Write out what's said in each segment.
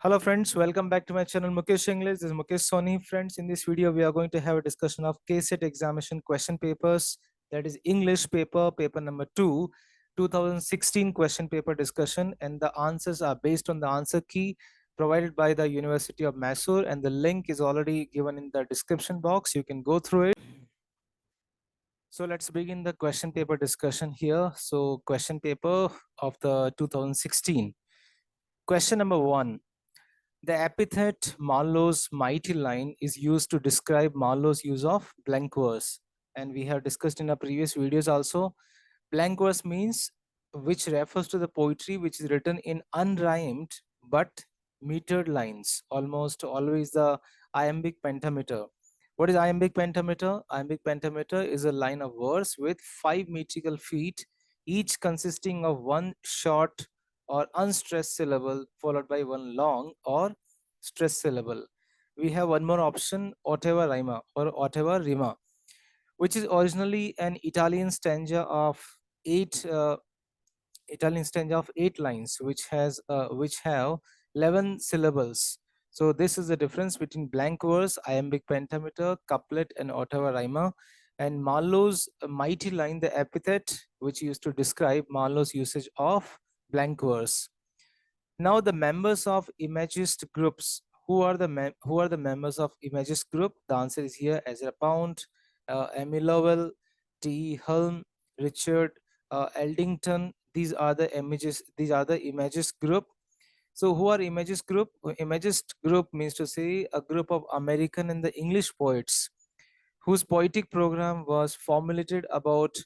Hello friends, welcome back to my channel Mukesh English. This is Mukesh Soni. Friends, in this video we are going to have a discussion of KSET examination question papers. That is English paper number 2, 2016 question paper discussion, and the answers are based on the answer key provided by the University of Mysore, and the link is already given in the description box. You can go through it. So let's begin the question paper discussion here. So question paper of the 2016. Question number 1. The epithet Marlowe's mighty line is used to describe Marlowe's use of blank verse. And we have discussed in our previous videos also. Blank verse means which refers to the poetry which is written in unrhymed but metered lines, almost always the iambic pentameter. What is iambic pentameter? Iambic pentameter is a line of verse with 5 metrical feet, each consisting of one short or unstressed syllable followed by one long or stressed syllable. We have one more option, ottava rima or ottava rima, which is originally an Italian stanza of eight lines, which have 11 syllables. So this is the difference between blank verse, iambic pentameter, couplet, and ottava rima. And Marlowe's mighty line, the epithet, which used to describe Marlowe's usage of blank verse. Now the members of Imagist groups. Who are the members of Imagist group? The answer is here: Ezra Pound, Emmy Lowell, T. Hulme, Richard Eldington. These are the Imagist group. So who are Imagist group? Imagist group means to say a group of American and the English poets whose poetic program was formulated about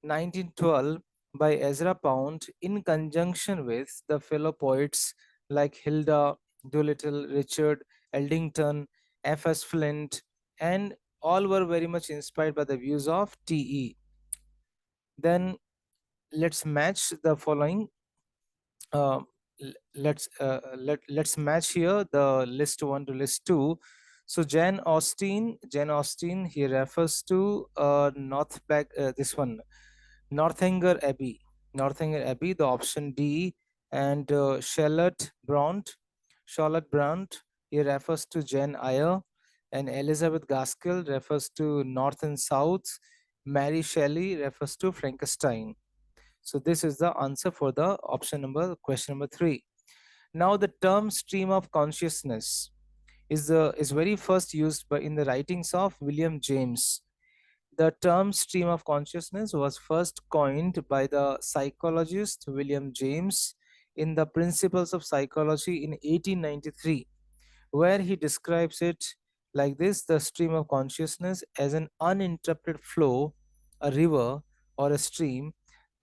1912 by Ezra Pound in conjunction with the fellow poets like Hilda, Doolittle, Richard, Eldington, F.S. Flint, and all were very much inspired by the views of T.E. Then let's match the following. Let's match here the list 1 to list 2. So Jane Austen, he refers to this one, Northanger Abbey. Northanger Abbey, the option D. And Charlotte Bront, he refers to Jane Eyre. And Elizabeth Gaskell refers to North and South. Mary Shelley refers to Frankenstein. So this is the answer for the question number 3. Now the term stream of consciousness is very first used in the writings of William James. The term stream of consciousness was first coined by the psychologist William James in the Principles of Psychology in 1893, where he describes it like this: the stream of consciousness as an uninterrupted flow, a river or a stream.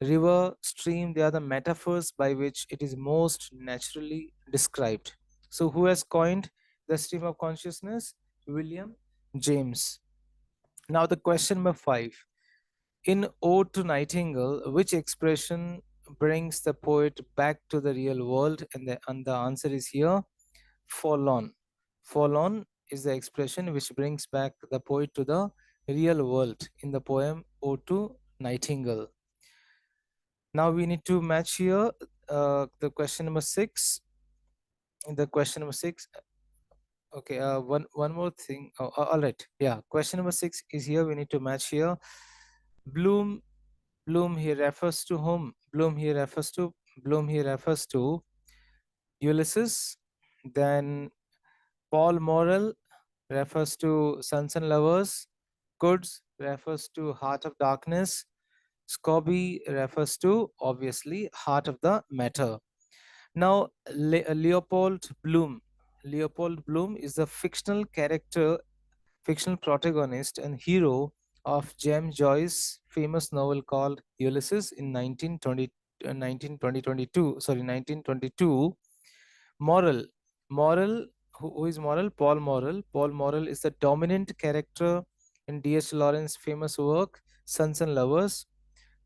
River, stream, they are the metaphors by which it is most naturally described. So who has coined the stream of consciousness? William James. Now the question number 5. In Ode to Nightingale, which expression brings the poet back to the real world? And the answer is here: forlorn. Forlorn is the expression which brings back the poet to the real world in the poem Ode to Nightingale. Now we need to match here the question number 6. The question number 6. Okay, one more thing. All right. Yeah, question number 6 is here. We need to match here. Bloom he refers to whom? Bloom he refers to Ulysses. Then Paul Morrell refers to Sons and Lovers. Goods refers to Heart of Darkness. Scobie refers to, obviously, Heart of the Matter. Now, Leopold Bloom is the fictional protagonist and hero of James Joyce's famous novel called Ulysses in 1922. Morrell, who is Morrell? Paul Morrell. Paul Morrell is the dominant character in D.H. Lawrence's famous work, Sons and Lovers.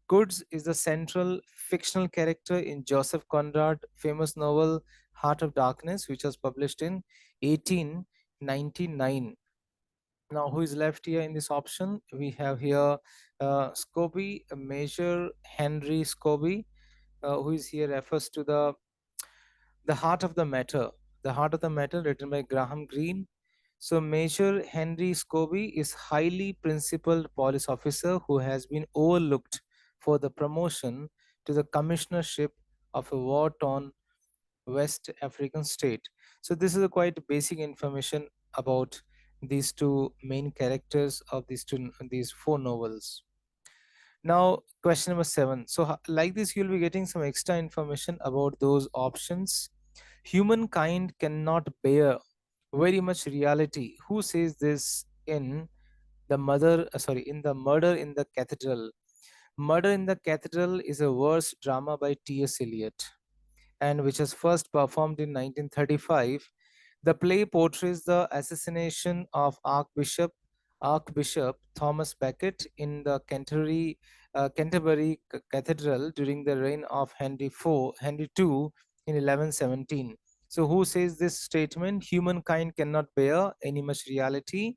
Goods is the central fictional character in Joseph Conrad's famous novel, Heart of Darkness, which was published in 1899. Now, who is left here in this option? We have here Scobie, Major Henry Scobie, who is here refers to the heart of the matter. The Heart of the Matter, written by Graham Greene. So Major Henry Scobie is highly principled police officer who has been overlooked for the promotion to the commissionership of a war-torn West African state. So this is a quite basic information about these two main characters of these four novels. Now, question number 7. So, like this, you'll be getting some extra information about those options. Humankind cannot bear very much reality. Who says this in in the Murder in the Cathedral? Murder in the Cathedral is a verse drama by T.S. Eliot, and which was first performed in 1935. The play portrays the assassination of Archbishop Thomas Becket in the Canterbury Cathedral during the reign of Henry II in 1117. So, who says this statement? Humankind cannot bear any much reality.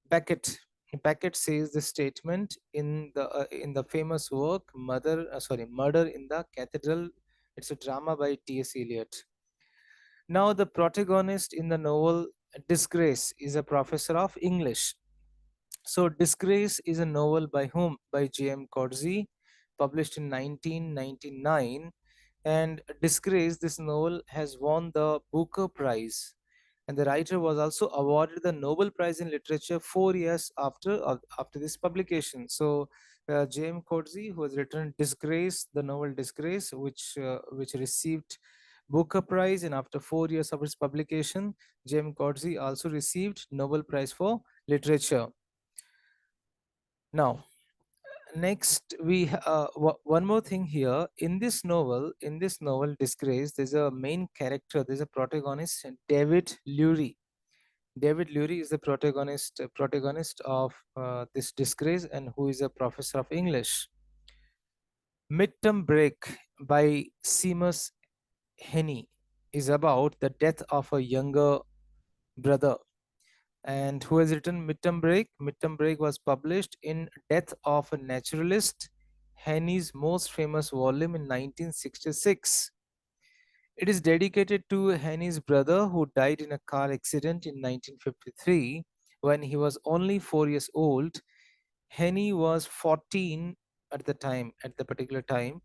Becket. Becket says this statement in the famous work Murder in the Cathedral. It's a drama by T.S. Eliot. Now, the protagonist in the novel Disgrace is a professor of English. So, Disgrace is a novel by whom? By J.M. Coetzee, published in 1999. And Disgrace, this novel has won the Booker Prize. And the writer was also awarded the Nobel Prize in Literature 4 years after this publication. So, J.M. Coetzee, who has written Disgrace, the novel Disgrace, which received Booker Prize, and after 4 years of its publication, J.M. Coetzee also received Nobel Prize for Literature. Now, next one more thing here in this novel Disgrace, there's a main character, there's a protagonist, David Lurie. David Lurie is the protagonist of this Disgrace, and who is a professor of English. Midterm Break by Seamus Heaney is about the death of a younger brother. And who has written Midterm Break? Midterm Break was published in Death of a Naturalist, Heaney's most famous volume in 1966. It is dedicated to Heaney's brother who died in a car accident in 1953 when he was only 4 years old. Heaney was 14 at the particular time.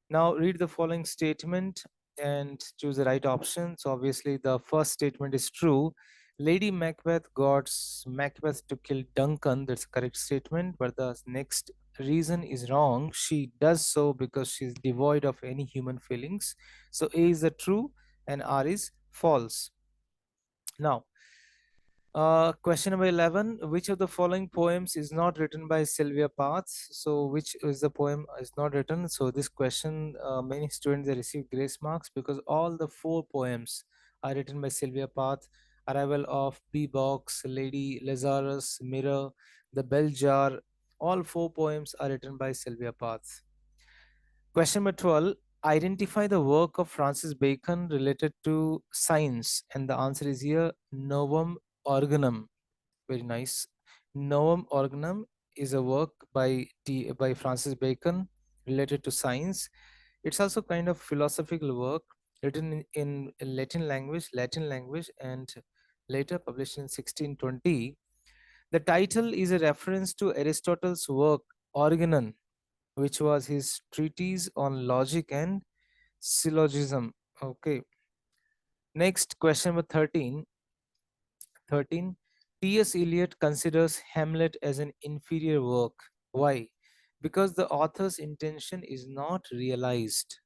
Now read the following statement and choose the right option. So obviously the first statement is true. Lady Macbeth got Macbeth to kill Duncan. That's a correct statement. But the next reason is wrong. She does so because she's devoid of any human feelings. So A is the true and R is false. Now, question number 11. Which of the following poems is not written by Sylvia Plath? So, which is the poem is not written? So, this question, many students they receive grace marks because all the four poems are written by Sylvia Plath. Arrival of Box, Lady Lazarus, Mirror, The Bell Jar. All four poems are written by Sylvia Plath. Question number 12. Identify the work of Francis Bacon related to science. And the answer is here Novum Organum. Very nice. Novum Organum is a work by Francis Bacon related to science. It's also kind of philosophical work written in Latin language, and later published in 1620. The title is a reference to Aristotle's work Organon, which was his treatise on logic and syllogism. Okay. Next, question number 13. 13. T.S. Eliot considers Hamlet as an inferior work. Why? Because the author's intention is not realized.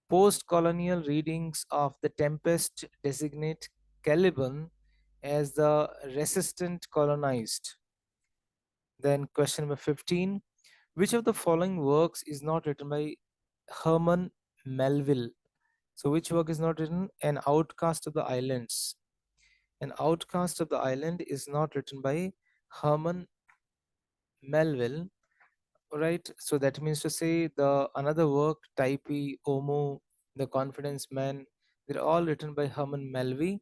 Post colonial readings of The Tempest designate Caliban as the resistant colonized. Then, question number 15. Which of the following works is not written by Herman Melville? So, which work is not written? An Outcast of the Islands. An Outcast of the Island is not written by Herman Melville, right? So that means to say the another work, Typee, Omo, The Confidence Man, they're all written by Herman Melville.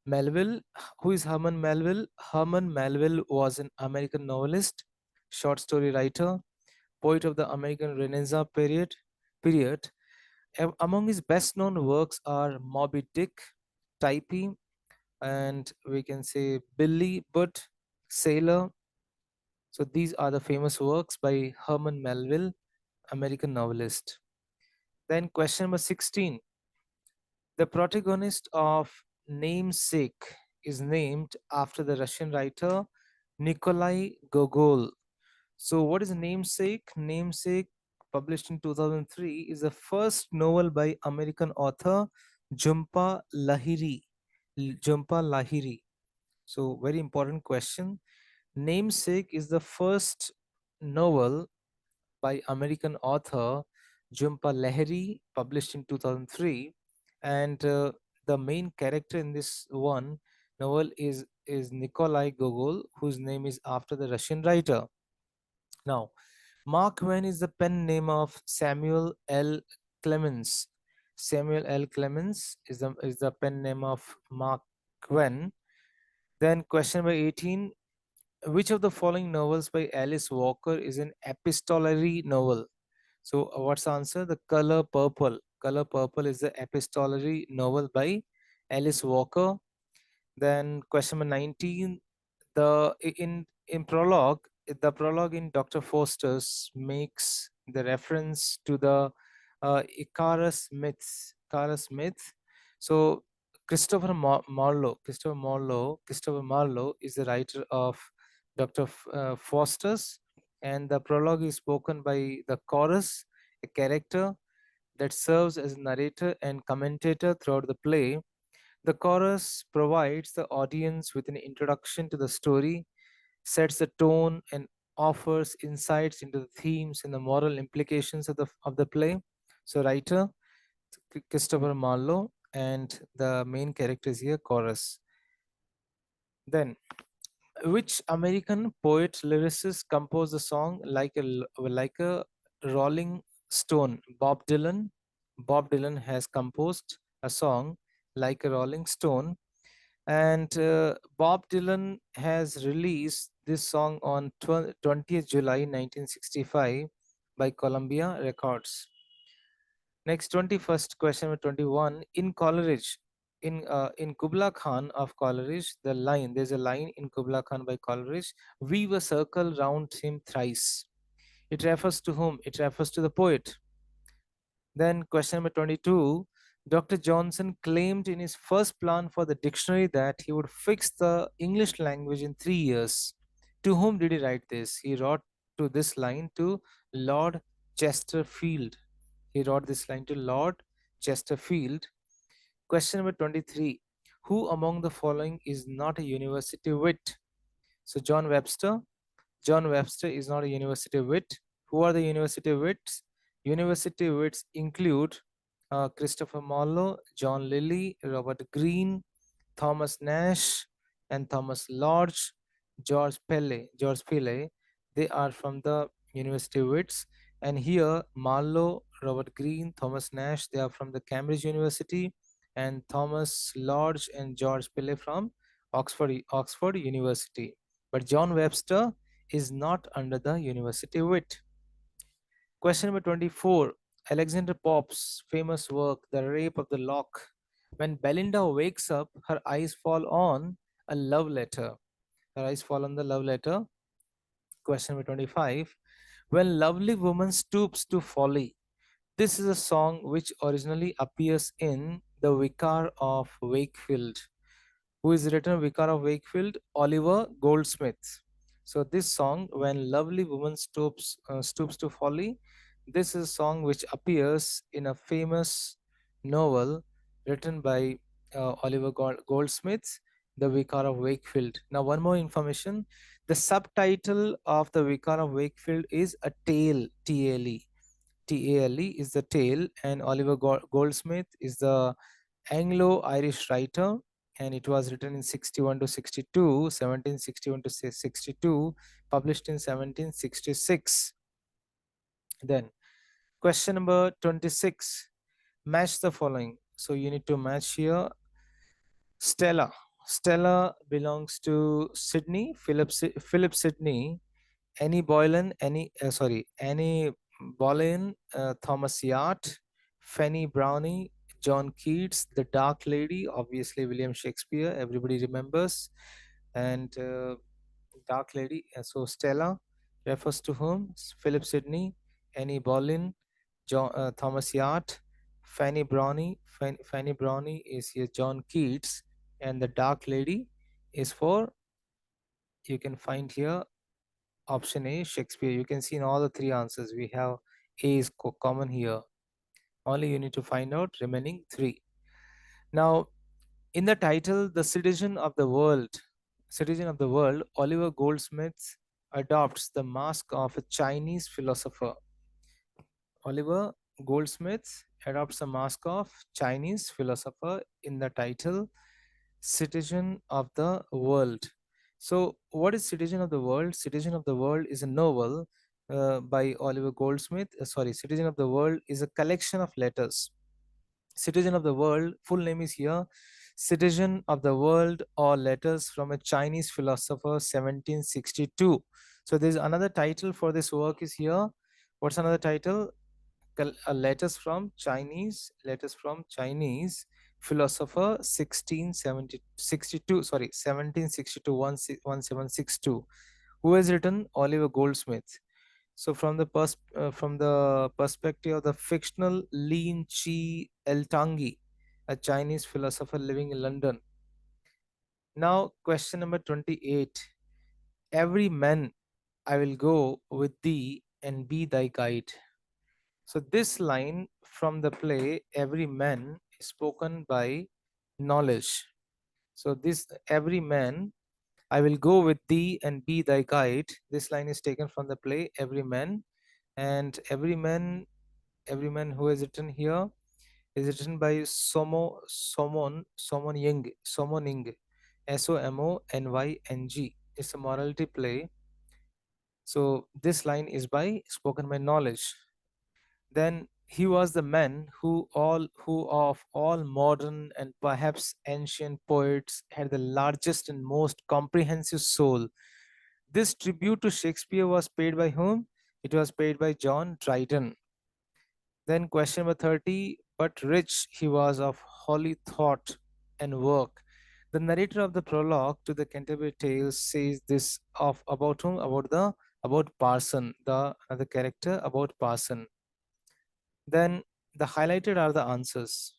Melville, who is Herman Melville? Herman Melville was an American novelist, short story writer, poet of the American Renaissance period. Among his best known works are Moby Dick, Typee, and we can say Billy Budd, Sailor. So these are the famous works by Herman Melville, American novelist. Then question number 16. The protagonist of Namesake is named after the Russian writer Nikolai Gogol. So what is Namesake? Namesake, published in 2003, is the first novel by American author Jhumpa Lahiri. Jhumpa Lahiri. So very important question. Namesake is the first novel by American author Jhumpa Lahiri, published in 2003, and the main character in this one novel is Nikolai Gogol, whose name is after the Russian writer. Now, Mark Twain is the pen name of Samuel L. Clemens. Samuel L. Clemens is the pen name of Mark Twain. Then question number 18. Which of the following novels by Alice Walker is an epistolary novel? So what's the answer? The Color Purple. Color Purple is the epistolary novel by Alice Walker. Then question number 19. In prologue, the prologue in Dr. Faustus makes the reference to the Icarus myths. Icarus myth. So Christopher Marlowe is the writer of Dr. Faustus, and the prologue is spoken by the chorus, a character that serves as narrator and commentator throughout the play. The chorus provides the audience with an introduction to the story, sets the tone, and offers insights into the themes and the moral implications of the play. So, writer Christopher Marlowe, and the main character is here chorus. Then, which American poet lyricist composed the song like a Rolling Stone? Bob Dylan. Bob Dylan has composed a song like a Rolling Stone, and Bob Dylan has released this song on 20th July 1965 by Columbia Records. Next, 21st question number 21. In Coleridge, in Kubla Khan of Coleridge, there's a line in Kubla Khan by Coleridge: weave a circle round him thrice. It refers to whom? It refers to the poet. Then question number 22. Dr. Johnson claimed in his first plan for the dictionary that he would fix the English language in 3 years. To whom did he write this? He wrote to this line to Lord Chesterfield. He wrote this line to Lord Chesterfield. Question number 23. Who among the following is not a university wit? So John Webster. John Webster is not a university wit. Who are the university wits? University wits include Christopher Marlowe, John Lilly, Robert Greene, Thomas Nash, and Thomas Lodge, George Pele. They are from the university wits. And here, Marlowe, Robert Greene, Thomas Nash, they are from the Cambridge University, and Thomas Lodge and George Pele from Oxford University. But John Webster is not under the university wit. Question number 24. Alexander Pope's famous work, The Rape of the Lock. When Belinda wakes up, her eyes fall on a love letter. Her eyes fall on the love letter. Question number 25. When lovely woman stoops to folly. This is a song which originally appears in The Vicar of Wakefield. Who is written Vicar of Wakefield? Oliver Goldsmith. So this song, When Lovely Woman Stoops to Folly, this is a song which appears in a famous novel written by Oliver Goldsmith, The Vicar of Wakefield. Now, one more information. The subtitle of The Vicar of Wakefield is A Tale, T-A-L-E. T-A-L-E is the tale, and Oliver Goldsmith is the Anglo-Irish writer, and it was written in 61 to 62, 1761 to 62, published in 1766. Then, question number 26. Match the following. So you need to match here. Stella. Stella belongs to Sydney, Philip Sydney, Annie Boleyn, Annie Boleyn, Thomas Yard, Fanny Brownie, John Keats, The Dark Lady, obviously William Shakespeare, everybody remembers. And Dark Lady, so Stella refers to whom? Philip Sidney, Annie Boleyn, Thomas Yard, Fanny Brawley. Fanny Brawley is here John Keats, and the Dark Lady is for, you can find here option A, Shakespeare. You can see in all the three answers we have A is common here. Only you need to find out remaining three. Now, in the title, Citizen of the World, Oliver Goldsmith adopts the mask of a Chinese philosopher. Oliver Goldsmith adopts a mask of Chinese philosopher in the title Citizen of the World. So, what is Citizen of the World? Citizen of the World is a novel by Oliver Goldsmith. Citizen of the World is a collection of letters. Citizen of the World, full name is here Citizen of the World or Letters from a Chinese Philosopher 1762. So there's another title for this work is here. What's another title? Letters from Chinese philosopher 1662, 1762, 1762. Who has written? Oliver Goldsmith. So from the perspective of the fictional Lin Chi Eltangi, a Chinese philosopher living in London. Now question number 28. Every man I will go with thee and be thy guide. So this line from the play Every Man is spoken by Knowledge. So this every man I will go with thee and be thy guide. This line is taken from the play Every Man, and every man who is written here is written by Somoning, Somonyng. It's a morality play. So this line is by spoken by Knowledge. Then he was the man who of all modern and perhaps ancient poets had the largest and most comprehensive soul. This tribute to Shakespeare was paid by whom? It was paid by John Dryden. Then question number 30, but rich he was of holy thought and work. The narrator of the prologue to the Canterbury Tales says this of about whom? About Parson, the character about Parson. Then the highlighted are the answers.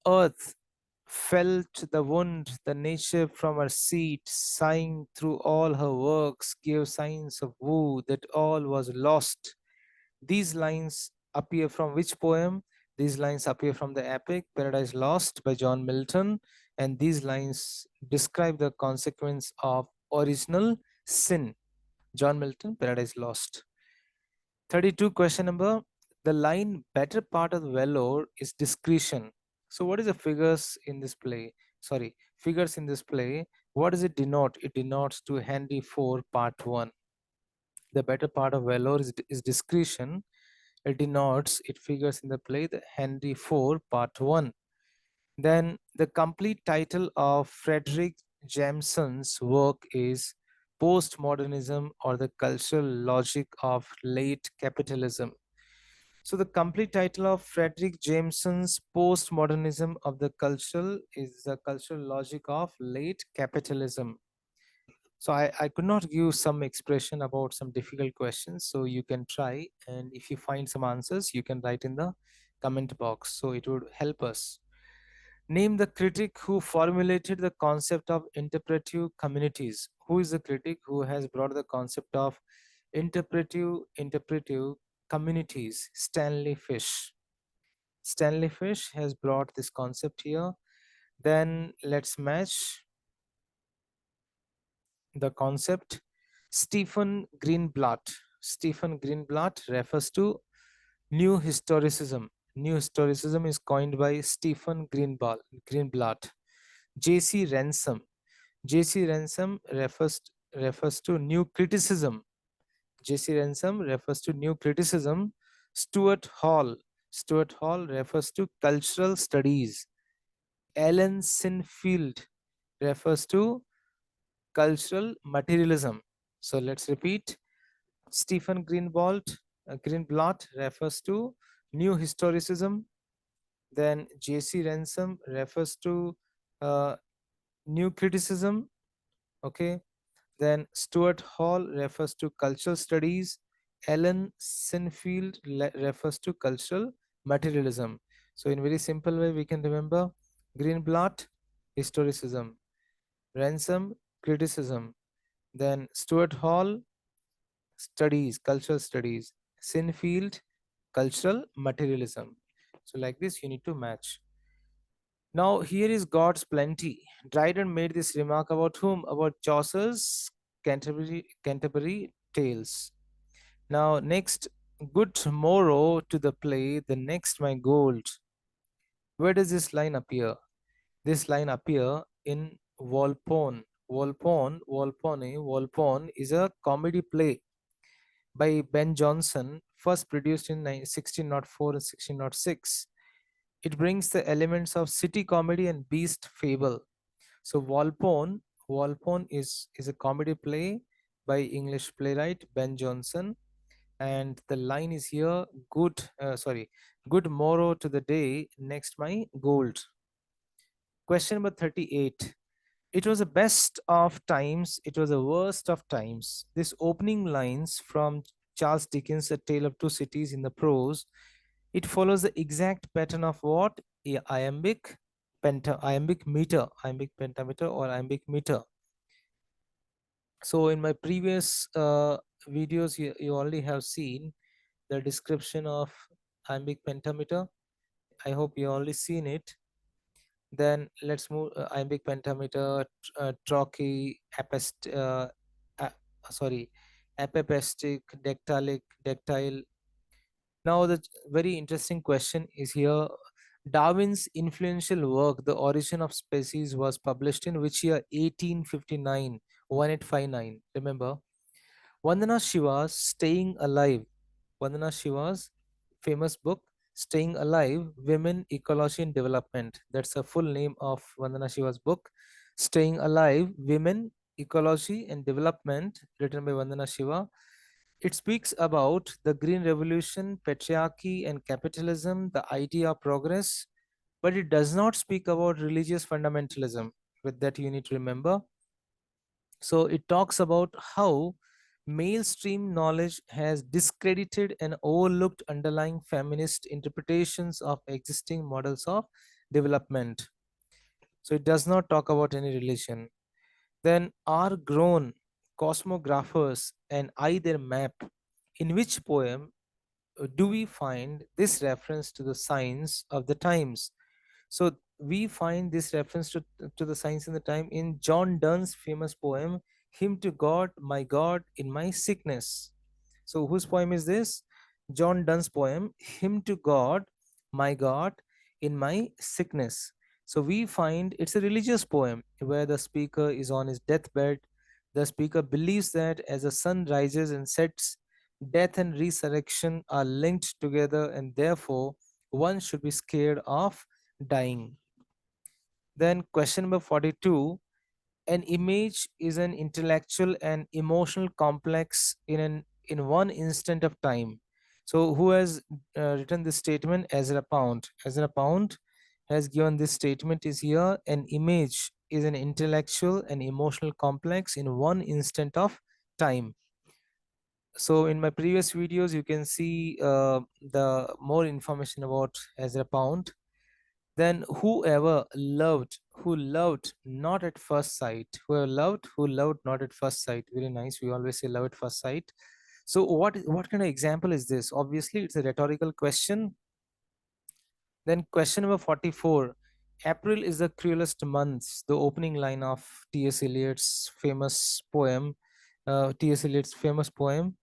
Earth felt the wound, the nature from her seat, sighing through all her works, gave signs of woe that all was lost. These lines appear from which poem? These lines appear from the epic Paradise Lost by John Milton, and these lines describe the consequence of original sin. John Milton, Paradise Lost. 32 question number. The line better part of the velour is discretion. So what is the figures in this play? Figures in this play. What does it denote? It denotes to Henry 4 part 1. The better part of velour is discretion. It denotes, it figures in the play the Henry 4 part 1. Then the complete title of Frederick Jameson's work is Postmodernism or the Cultural Logic of Late Capitalism. So the complete title of Frederick Jameson's Postmodernism of the Cultural is the Cultural Logic of Late Capitalism. So I could not give some expression about some difficult questions. So you can try, and if you find some answers, you can write in the comment box. So it would help us. Name the critic who formulated the concept of interpretive communities. Who is the critic who has brought the concept of interpretive communities? Stanley Fish. Stanley Fish has brought this concept here. Then let's match the concept. Stephen Greenblatt. Stephen Greenblatt refers to New Historicism. New Historicism is coined by Stephen Greenblatt. J.C. Ransom. J.C. Ransom refers to New Criticism. J.C. Ransom refers to New Criticism. Stuart Hall. Stuart Hall refers to Cultural Studies. Alan Sinfield refers to Cultural Materialism. So let's repeat. Stephen Greenblatt refers to New Historicism. Then J.C. Ransom refers to uh, new criticism. Okay. Then Stuart Hall refers to cultural studies. Ellen Sinfield refers to cultural materialism. So, in very simple way, we can remember Greenblatt, historicism; Ransom, criticism; then Stuart Hall, studies, cultural studies; Sinfield, cultural materialism. So, like this, you need to match. Now, here is God's plenty. Dryden made this remark about whom? About Chaucer's Canterbury Tales. Now, next, good morrow to the play, the next my gold. Where does this line appear? This line appear in Volpone. Volpone is a comedy play by Ben Jonson, first produced in 1604 and 1606. It brings the elements of city comedy and beast fable. So Volpone is a comedy play by English playwright Ben Jonson, and the line is here: good morrow to the day, next my gold. Question number 38. It was the best of times, it was the worst of times. This opening lines from Charles Dickens' A Tale of Two Cities in the prose, it follows the exact pattern of what? Iambic meter, iambic pentameter or iambic meter. So in my previous videos, you already have seen the description of iambic pentameter. I hope you already seen it. Then let's move iambic pentameter, trochee, a- sorry, apopestic, dactylic, dactyl. Now the very interesting question is here. Darwin's influential work, The Origin of Species, was published in which year? 1859, 1859. Remember, Vandana Shiva's Staying Alive. Vandana Shiva's famous book, Staying Alive, Women, Ecology and Development. That's the full name of Vandana Shiva's book, Staying Alive, Women, Ecology and Development, written by Vandana Shiva. It speaks about the Green Revolution, patriarchy and capitalism, the idea of progress, but it does not speak about religious fundamentalism. With that, you need to remember. So it talks about how mainstream knowledge has discredited and overlooked underlying feminist interpretations of existing models of development. So it does not talk about any religion. Then are grown cosmographers and I their map. In which poem do we find this reference to the signs of the times? So we find this reference to the signs in the time in John Donne's famous poem, Hymn to God, My God, in My Sickness. So whose poem is this? John Donne's poem, Hymn to God, My God, in My Sickness. So we find it's a religious poem where the speaker is on his deathbed. The speaker believes that as the sun rises and sets, death and resurrection are linked together, and therefore one should be scared of dying. Then, question number 42. An image is an intellectual and emotional complex in one instant of time. So, who has written this statement? Ezra Pound. Ezra Pound has given this statement is here: an image is an intellectual and emotional complex in one instant of time. So, in my previous videos, you can see the more information about Ezra Pound. Then who loved not at first sight, who loved not at first sight. Very nice, we always say love at first sight. So what kind of example is this? Obviously it's a rhetorical question. Then question number 44. April is the cruelest month, the opening line of T.S. Eliot's famous poem, T.S. Eliot's famous poem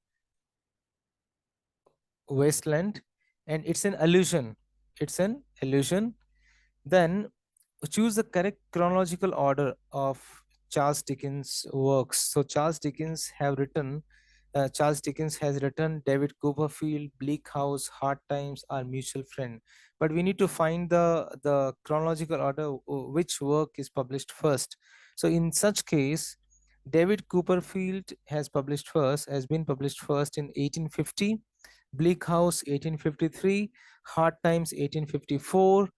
Wasteland, and it's an allusion. Then choose the correct chronological order of Charles Dickens' works. So Charles Dickens has written David Copperfield, Bleak House, Hard Times, Our Mutual Friend. But we need to find the chronological order, which work is published first. So in such case, David Copperfield has been published first in 1850, Bleak House 1853, Hard Times 1854,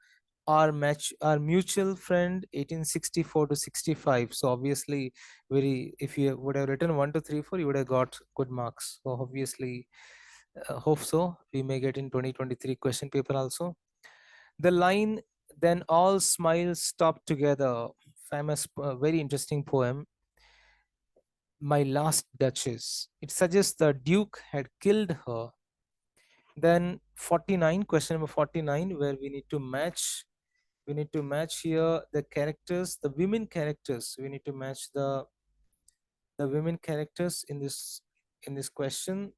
our mutual friend 1864 to 65. So obviously, very, if you would have written 1 to 3 4, you would have got good marks. So obviously, hope so we may get in 2023 question paper also. The line, then all smiles stop together, famous, very interesting poem. My last duchess, it suggests the duke had killed her. Then 49, question number 49, where we need to match here the characters, the women characters. We need to match the women characters in this question.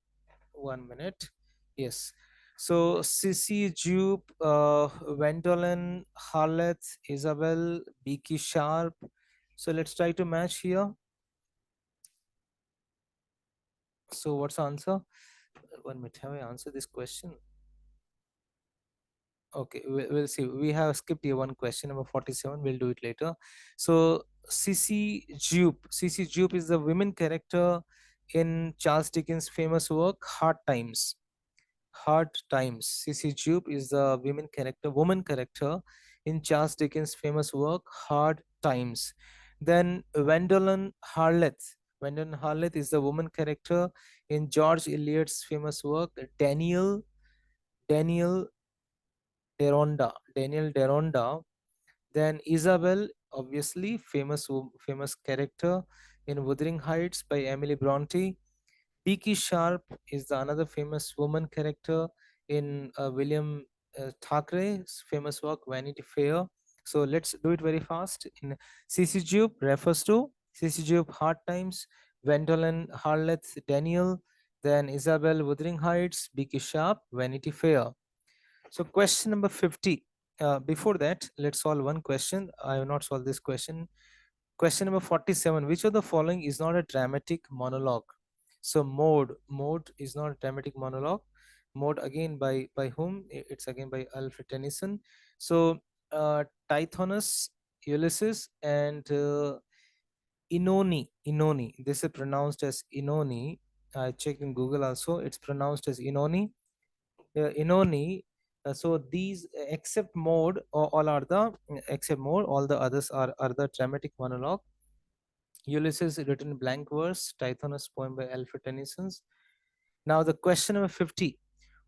1 minute. Yes. So Sissy, Jupe, Wendolen, Harleth, Isabel, Beaky Sharp. So let's try to match here. So what's the answer? 1 minute. Have I answered this question? Okay, we'll see. We have skipped here one question, number 47. We'll do it later. So Cissy Jupe is the women character in Charles Dickens' famous work Hard Times. Hard Times. Cissy Jupe is the woman character in Charles Dickens' famous work Hard Times. Then Wendolen Harleth. Wendolen Harleth is the woman character in George Eliot's famous work Daniel Daniel Deronda. Then Isabel, obviously famous character in Wuthering Heights by Emily Bronte. Beaky Sharp is the another famous woman character in William Thackeray's famous work Vanity Fair. So let's do it very fast. In CC Jupe refers to CC Jupe Hard Times, Wendolen Harleth Daniel, then Isabel Wuthering Heights, Beaky Sharp, Vanity Fair. So question number 50. Before that, let's solve one question. I have not solved this question. Question number 47. Which of the following is not a dramatic monologue? So Maud is not a dramatic monologue. Maud again by whom? It's again by Alfred Tennyson. So Tithonus, Ulysses, and Inoni. This is pronounced as Inoni. I checked in Google also. It's pronounced as Inoni. Inoni. So these, except mode, all are the except mode, all the others are the dramatic monologue. Ulysses written blank verse, Tithonus poem by Alfred Tennyson. Now the question number 50.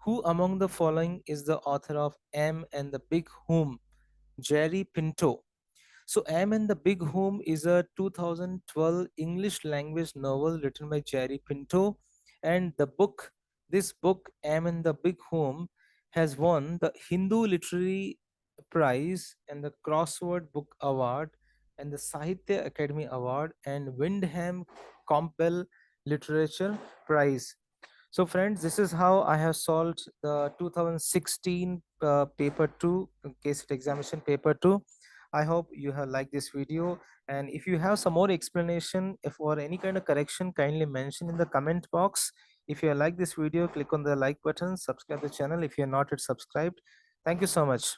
Who among the following is the author of M and the Big Whom? Jerry Pinto. So Am and the Big Home is a 2012 English language novel written by Jerry Pinto, and this book Am and the Big Home has won the Hindu Literary Prize and the Crossword Book Award and the Sahitya Academy Award and Wyndham Campbell Literature Prize. So friends, this is how I have solved the 2016 paper 2 KSET examination paper 2. I hope you have liked this video, and if you have some more explanation if or any kind of correction, kindly mention in the comment box. If you like this video, click on the like button, subscribe the channel if you are not yet subscribed. Thank you so much.